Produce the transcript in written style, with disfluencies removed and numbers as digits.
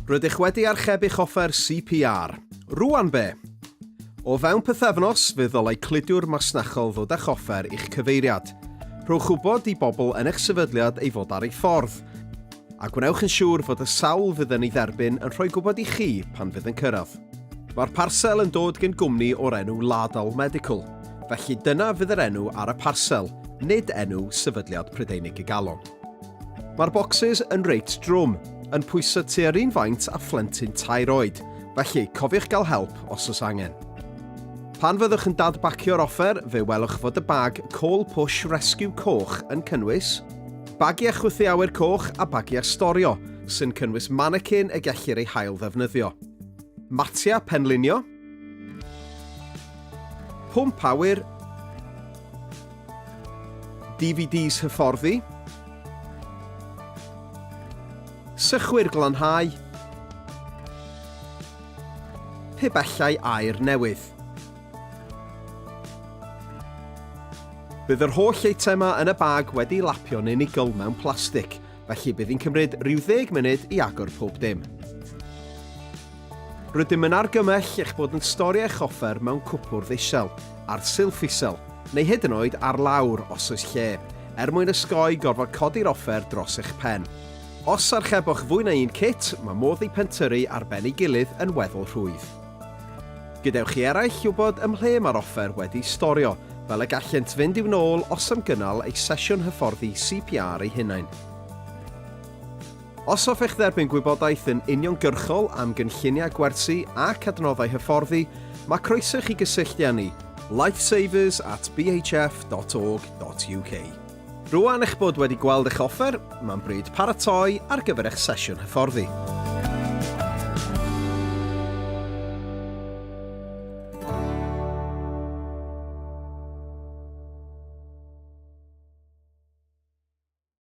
Rydych wedi archebu'ch offer CPR. Rwan be? O fewn pythefnos, fe ddylai cludiwr masnachol ddod â'ch offer i'ch cyfeiriad. Rhowch wybod i bobl yn eich sefydliad ei fod ar ei ffordd. A gwnewch yn siŵr fod y sawl fydd yn ei dderbyn yn rhoi gwybod i chi pan fydd yn cyrraedd. Mae'r parsel yn dod gen gwmni o'r enw Ladal Medical. Felly dyna fydd yr enw ar y parsel, nid enw sefydliad Prydeinig y Galon. Mae'r bocsys yn reit drwm, yn pwyso tua'r un faint a phlentyn 2 oed, felly cofiwch gael help os oes angen. Pan fyddwch yn dadbacio'r offer, fe welwch fod y bag Call Push Rescue coch yn cynnwys bagiau chwythu awyr coch a bagiau storio, sy'n cynnwys mannequin y gellir ei hail ddefnyddio. Matia penlinio, pwmp awyr, DVDs hyfforddi, sychwyr glanhau, pibellau aer newydd. Bydd yr holl eitema yn y bag wedi lapio'n unigol mewn plastig, felly bydd hi'n cymryd rhyw 10 munud i agor pob dim. Rydym yn argymell eich bod yn stori eich offer mewn cwpwrdd isel, ar silff isel, neu hyd yn oed ar lawr os oes lle, mwyn ysgoi gorfod codi'r offer dros eich pen. Os archeboch fwy na un kit, mae modd ei pentyrru ar ben ei gilydd yn weddol rhwydd. Gadewch chi eraill wybod ym lle mae'r offer wedi storio, fel y gallent fynd i'w nôl os am gynnal ei sesiwn hyfforddi CPR ei hunain. Os hoffech dderbyn gwybodaeth yn uniongyrchol am gynlluniau gwersi ac adnoddau hyfforddi, mae croeso chi gysylltu â ni, lifesavers@bhf.org.uk. Rwan eich bod wedi gweld eich offer, mae'n bryd paratoi ar gyfer eich sesiwn hyfforddi.